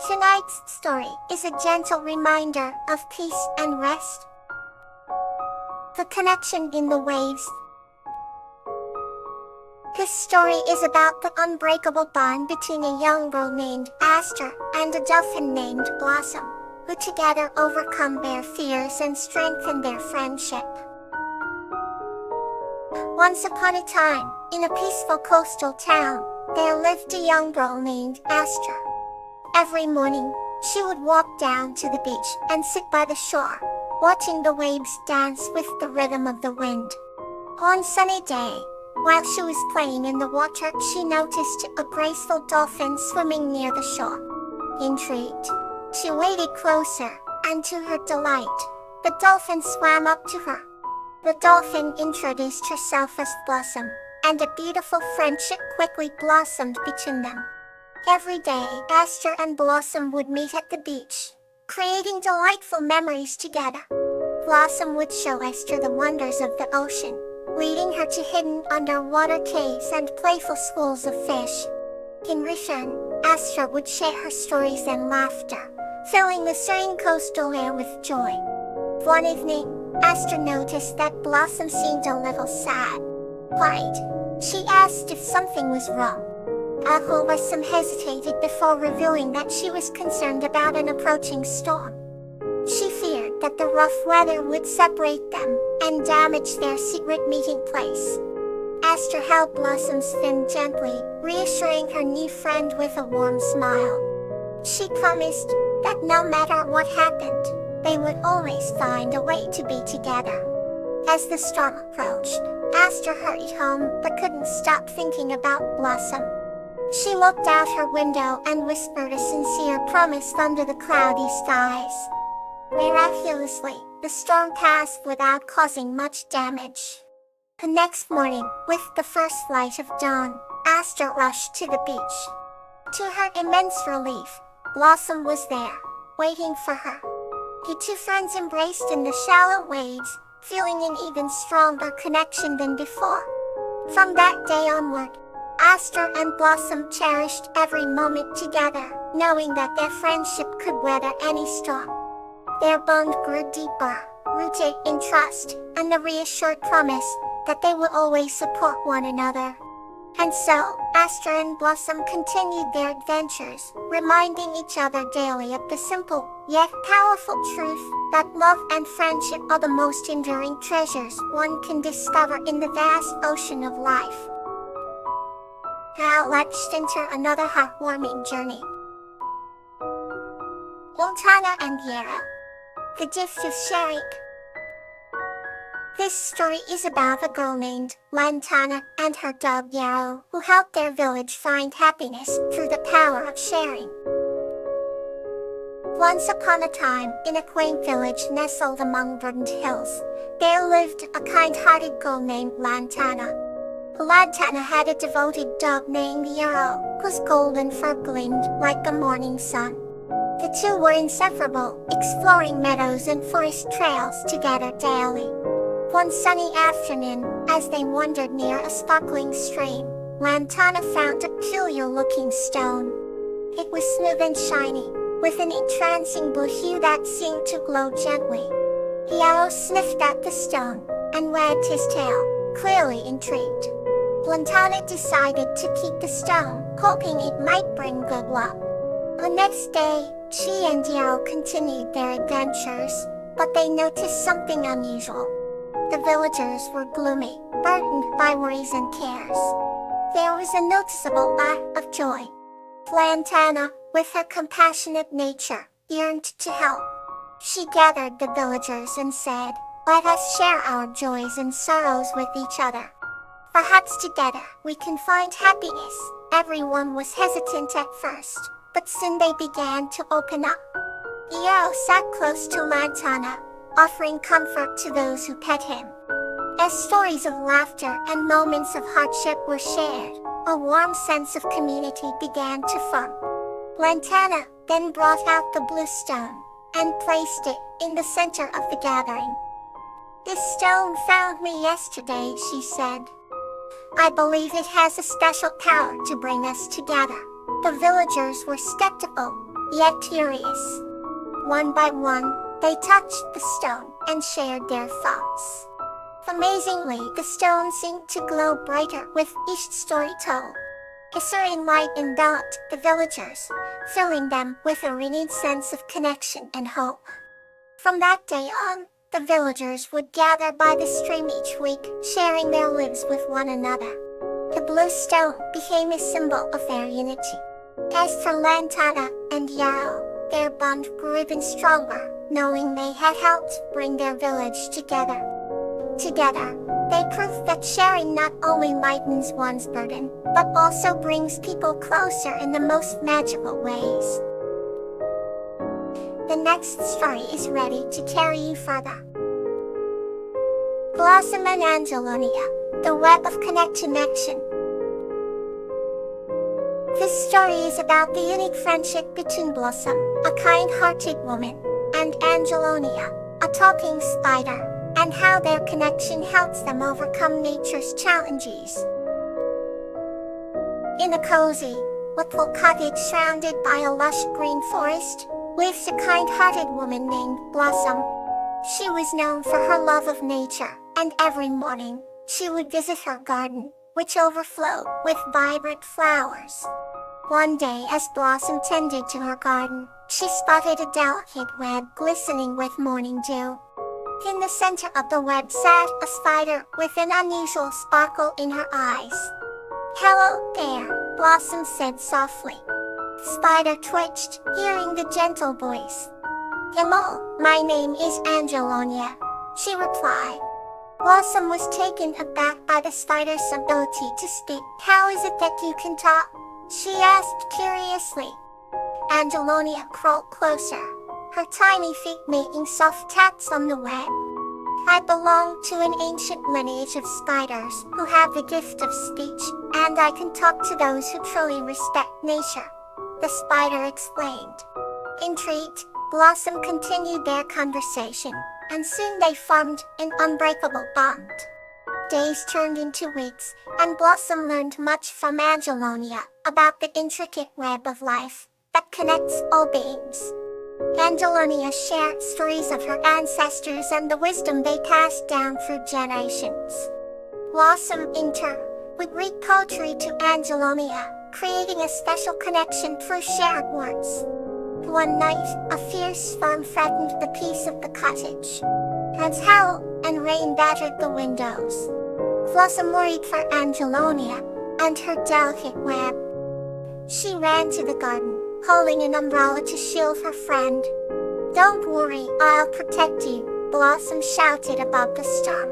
Tonight's story is a gentle reminder of peace and rest. The connection in the waves. This story is about the unbreakable bond between a young girl named Aster and a dolphin named Blossom, who together overcome their fears and strengthen their friendship. Once upon a time, in a peaceful coastal town, there lived a young girl named Aster. Every morning, she would walk down to the beach and sit by the shore, watching the waves dance with the rhythm of the wind. One sunny day, while she was playing in the water, she noticed a graceful dolphin swimming near the shore. Intrigued, she waded closer, and to her delight, the dolphin swam up to her. The dolphin introduced herself as Blossom, and a beautiful friendship quickly blossomed between them. Every day, Aster and Blossom would meet at the beach, creating delightful memories together. Blossom would show Aster the wonders of the ocean, leading her to hidden underwater caves and playful schools of fish. In return, Aster would share her stories and laughter, filling the serene coastal air with joy. One evening, Aster noticed that Blossom seemed a little sad. Worried, she asked if something was wrong. Blossom hesitated before revealing that she was concerned about an approaching storm. She feared that the rough weather would separate them and damage their secret meeting place. Aster held Blossom's fin gently, reassuring her new friend with a warm smile. She promised that no matter what happened, they would always find a way to be together. As the storm approached, Aster hurried home but couldn't stop thinking about Blossom. She looked out her window and whispered a sincere promise under the cloudy skies. Miraculously, the storm passed without causing much damage. The next morning, with the first light of dawn, Aster rushed to the beach. To her immense relief, Blossom was there, waiting for her. The two friends embraced in the shallow waves, feeling an even stronger connection than before. From that day onward, Aster and Blossom cherished every moment together, knowing that their friendship could weather any storm. Their bond grew deeper, rooted in trust, and the reassured promise that they would always support one another. And so, Aster and Blossom continued their adventures, reminding each other daily of the simple, yet powerful truth that love and friendship are the most enduring treasures one can discover in the vast ocean of life. Now let's enter another heartwarming journey. Lantana and Yarrow. The gift of sharing. This story is about a girl named Lantana and her dog Yarrow, who helped their village find happiness through the power of sharing. Once upon a time, in a quaint village nestled among verdant hills, there lived a kind-hearted girl named Lantana. Lantana had a devoted dog named Yarrow, whose golden fur gleamed like the morning sun. The two were inseparable, exploring meadows and forest trails together daily. One sunny afternoon, as they wandered near a sparkling stream, Lantana found a peculiar-looking stone. It was smooth and shiny, with an entrancing blue hue that seemed to glow gently. Yarrow sniffed at the stone, and wagged his tail, clearly intrigued. Lantana decided to keep the stone, hoping it might bring good luck. The next day, she and Yarrow continued their adventures, but they noticed something unusual. The villagers were gloomy, burdened by worries and cares. There was a noticeable lack of joy. Lantana, with her compassionate nature, yearned to help. She gathered the villagers and said, "Let us share our joys and sorrows with each other. Perhaps together we can find happiness." Everyone was hesitant at first, but soon they began to open up. Yarrow sat close to Lantana, offering comfort to those who pet him. As stories of laughter and moments of hardship were shared, a warm sense of community began to form. Lantana then brought out the blue stone and placed it in the center of the gathering. "This stone found me yesterday," she said. "I believe it has a special power to bring us together." The villagers were skeptical, yet curious. One by one, they touched the stone and shared their thoughts. Amazingly, the stone seemed to glow brighter with each story told. A serene light enveloped the villagers, filling them with a renewed sense of connection and hope. From that day on, the villagers would gather by the stream each week, sharing their lives with one another. The blue stone became a symbol of their unity. As for Lantana and Yao, their bond grew even stronger, knowing they had helped bring their village together. Together, they proved that sharing not only lightens one's burden, but also brings people closer in the most magical ways. The next story is ready to carry you further. Blossom and Angelonia, the Web of Connection. This story is about the unique friendship between Blossom, a kind-hearted woman, and Angelonia, a talking spider, and how their connection helps them overcome nature's challenges. In a cozy, little cottage surrounded by a lush green forest, lives a kind-hearted woman named Blossom. She was known for her love of nature, and every morning, she would visit her garden, which overflowed with vibrant flowers. One day, as Blossom tended to her garden, she spotted a delicate web glistening with morning dew. In the center of the web sat a spider with an unusual sparkle in her eyes. "Hello there," Blossom said softly. The spider twitched, hearing the gentle voice. "Hello, my name is Angelonia," she replied. Blossom was taken aback by the spider's ability to speak. "How is it that you can talk?" she asked curiously. Angelonia crawled closer, her tiny feet making soft taps on the web. "I belong to an ancient lineage of spiders who have the gift of speech, and I can talk to those who truly respect nature," the spider explained. Intrigued, Blossom continued their conversation, and soon they formed an unbreakable bond. Days turned into weeks, and Blossom learned much from Angelonia about the intricate web of life that connects all beings. Angelonia shared stories of her ancestors and the wisdom they passed down through generations. Blossom, in turn, would read poetry to Angelonia, creating a special connection through shared words. One night, a fierce storm threatened the peace of the cottage. Winds howled and rain battered the windows. Blossom worried for Angelonia and her delicate web. She ran to the garden, holding an umbrella to shield her friend. "Don't worry, I'll protect you," Blossom shouted above the storm.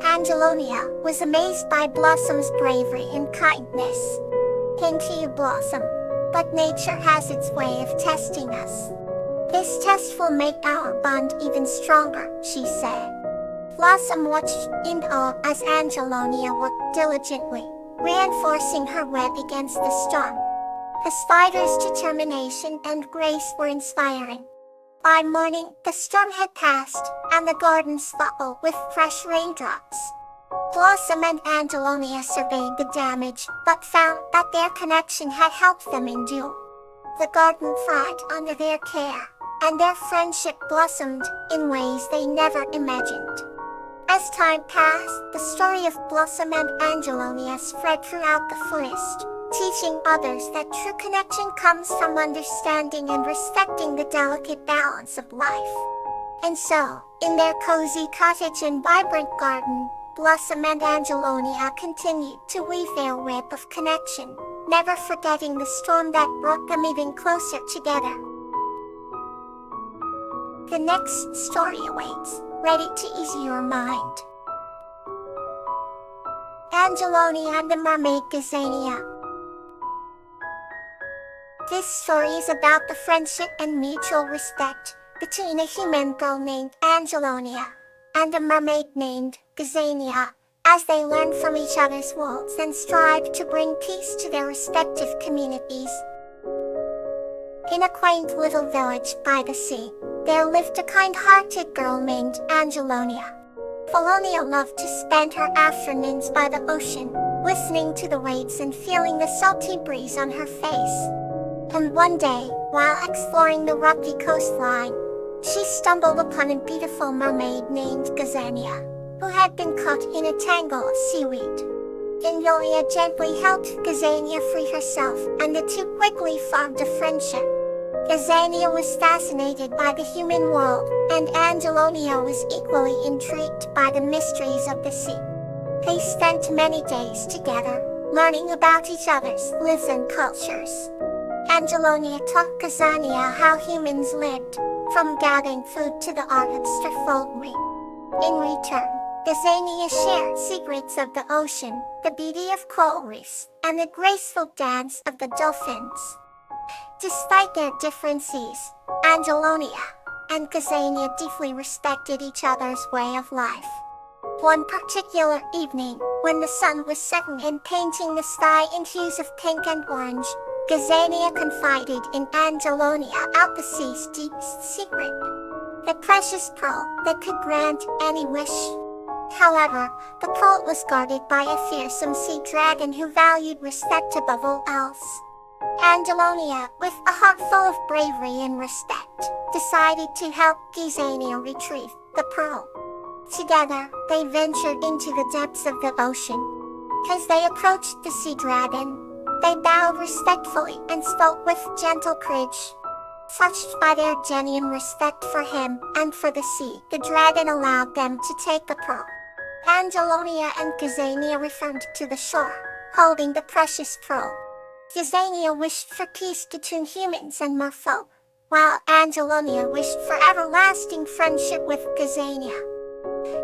Angelonia was amazed by Blossom's bravery and kindness. "Thank you, Blossom, but nature has its way of testing us. This test will make our bond even stronger," she said. Blossom watched in awe as Angelonia worked diligently, reinforcing her web against the storm. The spider's determination and grace were inspiring. By morning, the storm had passed, and the garden sparkled with fresh raindrops. Blossom and Angelonia surveyed the damage, but found that their connection had helped them endure. The garden thrived under their care, and their friendship blossomed in ways they never imagined. As time passed, the story of Blossom and Angelonia spread throughout the forest, teaching others that true connection comes from understanding and respecting the delicate balance of life. And so, in their cozy cottage and vibrant garden, Blossom and Angelonia continued to weave their web of connection, never forgetting the storm that brought them even closer together. The next story awaits, ready to ease your mind. Angelonia and the Mermaid Gazania. This story is about the friendship and mutual respect between a human girl named Angelonia and a mermaid named Gazania, as they learn from each other's worlds and strive to bring peace to their respective communities. In a quaint little village by the sea, there lived a kind-hearted girl named Angelonia. Angelonia loved to spend her afternoons by the ocean, listening to the waves and feeling the salty breeze on her face. And one day, While exploring the rocky coastline, she stumbled upon a beautiful mermaid named Gazania, who had been caught in a tangle of seaweed. Angelonia gently helped Gazania free herself, and the two quickly formed a friendship. Gazania was fascinated by the human world, and Angelonia was equally intrigued by the mysteries of the sea. They spent many days together, learning about each other's lives and cultures. Angelonia taught Gazania how humans lived, from gathering food to the art of scaffolding. In return, Gazania shared secrets of the ocean, the beauty of coral reefs, and the graceful dance of the dolphins. Despite their differences, Angelonia and Gazania deeply respected each other's way of life. One particular evening, when the sun was setting and painting the sky in hues of pink and orange, Gazania confided in Angelonia about the sea's deepest secret, the precious pearl that could grant any wish. However, the pearl was guarded by a fearsome sea dragon who valued respect above all else. Angelonia, with a heart full of bravery and respect, decided to help Gazania retrieve the pearl. Together, they ventured into the depths of the ocean. As they approached the sea dragon, they bowed respectfully and spoke with gentle courage. Touched by their genuine respect for him and for the sea, the dragon allowed them to take the pearl. Angelonia and Gazania returned to the shore, holding the precious pearl. Gazania wished for peace between humans and merfolk, while Angelonia wished for everlasting friendship with Gazania.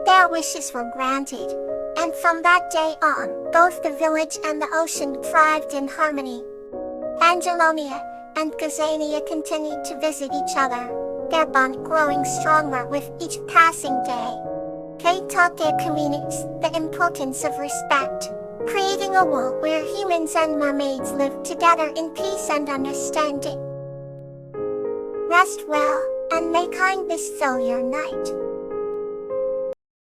Their wishes were granted, and from that day on, both the village and the ocean thrived in harmony. Angelonia and Gazania continued to visit each other, their bond growing stronger with each passing day. They taught their communities the importance of respect, creating a world where humans and mermaids live together in peace and understanding. Rest well, and may kindness fill your night.